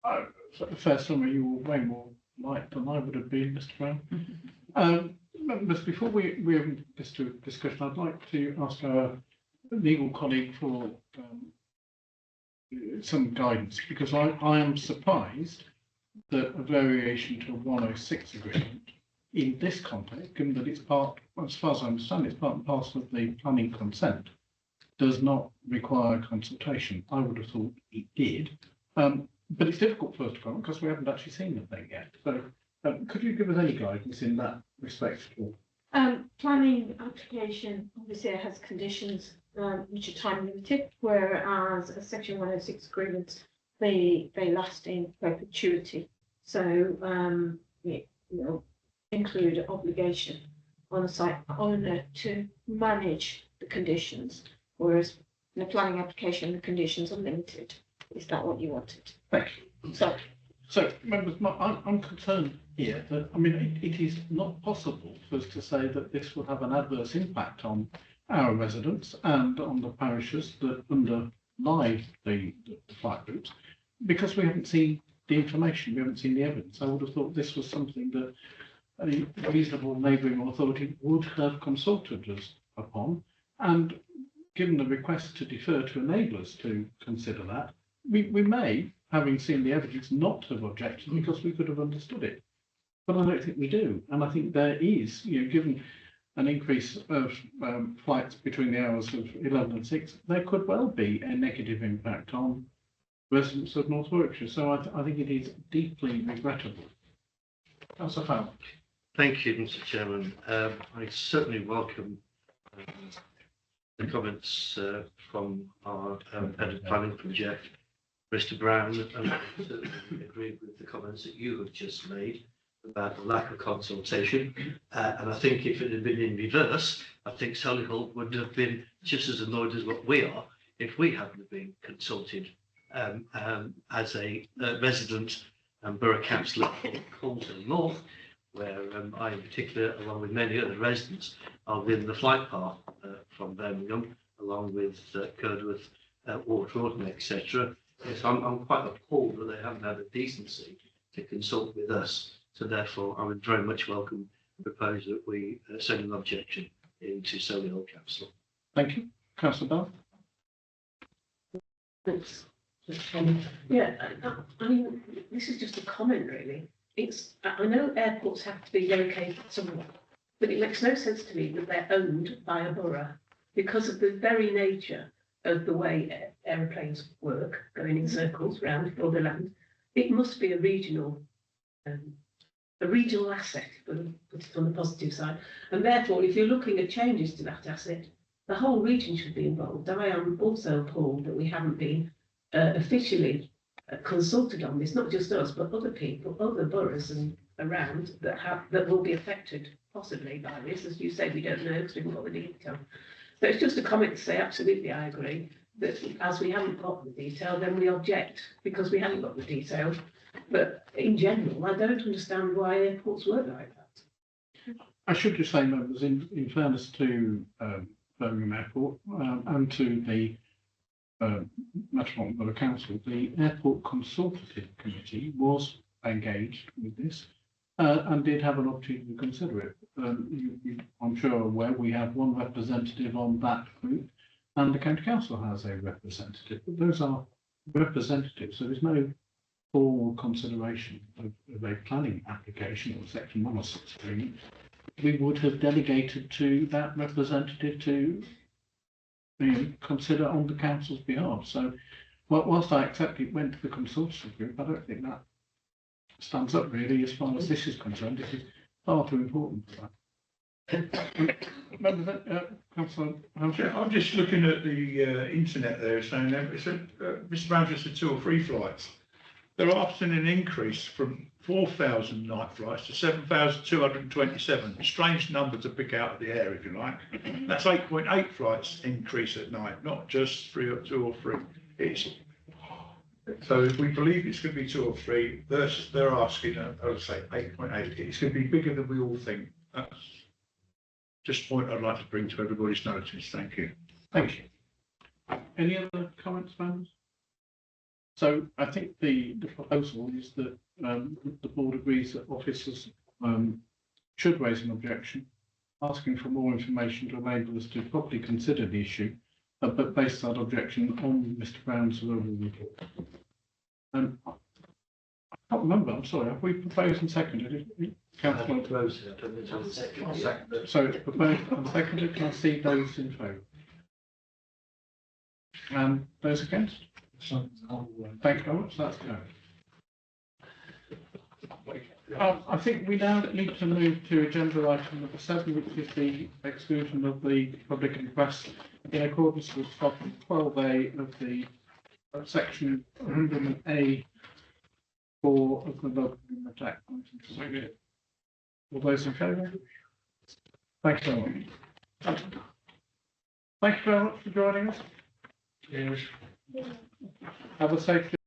A fair summary. You were way more light than I would have been, Mr. Brown. But before we have this to discussion, I'd like to ask our legal colleague for some guidance, because I am surprised that a variation to a 106 agreement in this context, given that it's part, as far as I understand, it's part and parcel of the planning consent, does not require consultation. I would have thought it did. But it's difficult for us to comment because we haven't actually seen the thing yet. So could you give us any guidance in that respect at all? Planning application obviously has conditions which are time limited, whereas a section 106 agreements, they last in perpetuity. So include obligation. on a site owner to manage the conditions, whereas in a planning application, the conditions are limited. Is that what you wanted? Thank you. So, members, I'm concerned here that, I mean, it is not possible for us to say that this will have an adverse impact on our residents and on the parishes that underlie the flight routes, because we haven't seen the information, we haven't seen the evidence. I would have thought this was something that a reasonable neighbouring authority would have consulted us upon, and given the request to defer to enable us to consider that, we may, having seen the evidence, not have objected because we could have understood it. But I don't think we do. And I think there is, given an increase of flights between the hours of 11 and 6, there could well be a negative impact on residents of North Warwickshire. So I think it is deeply regrettable. Councillor Fowler. Thank you, Mr. Chairman. I certainly welcome the comments from our head of planning project, Mr. Brown, and I certainly agree with the comments that you have just made about the lack of consultation. And I think if it had been in reverse, I think Solihull would have been just as annoyed as what we are if we hadn't been consulted as a resident and borough councillor of Colton North, where I in particular, along with many other residents, are within the flight path from Birmingham, along with Curdworth, Waterford, etc. Yes, I'm quite appalled that they haven't had the decency to consult with us. So therefore, I would very much welcome the proposal that we send an objection into Solihull Council. Thank you. Councillor Bell. Thanks. Yeah, I mean, this is just a comment really. I know airports have to be located somewhere, but it makes no sense to me that they're owned by a borough because of the very nature of the way aeroplanes work, going in circles round all the land. It must be a regional asset, but put it on the positive side. And therefore, if you're looking at changes to that asset, the whole region should be involved. I am also appalled that we haven't been officially consulted on this, not just us, but other people, other boroughs and around that will be affected possibly by this. As you say, we don't know because we haven't got the detail. So it's just a comment to say, absolutely, I agree that as we haven't got the detail, then we object because we haven't got the detail. But in general, I don't understand why airports work like that. I should just say, members, in fairness to Birmingham Airport and to the Metropolitan Borough Council, the Airport Consultative Committee was engaged with this and did have an opportunity to consider it. I'm sure aware we have one representative on that group, and the County Council has a representative. But those are representatives, so there's no formal consideration of a planning application or Section 106 we would have delegated to that representative to consider on the council's behalf. So whilst I accept it went to the consultative group, I don't think that stands up really as far as this is concerned. It is far too important for that. Councillor Hampshire. I'm just looking at the internet there, saying Mr. Brown just said 2 or 3 flights. They're often an increase from 4,000 night flights to 7,227. Strange number to pick out of the air, if you like. That's 8.8 flights increase at night, not just 2 or 3. So if we believe it's going to be 2 or 3, they're asking, I would say 8.8. It's going to be bigger than we all think. That's just a point I'd like to bring to everybody's notice. Thank you. Thank you. Any other comments, members? So I think the proposal is that the board agrees that officers should raise an objection, asking for more information to enable us to properly consider the issue, but base that objection on Mr. Brown's verbal report. I can't remember, I'm sorry, have we proposed and seconded it? Councillor? So it's proposed and seconded, can I see those in favour? And those against? Thank you very much, that's good. I think we now need to move to agenda item number 7, which is the exclusion of the public and press in accordance with section 12A of the section 100A 4 of the Local Government Act. All those in favour? Thanks very much. Thank you very much for joining us. Yes. Have a safe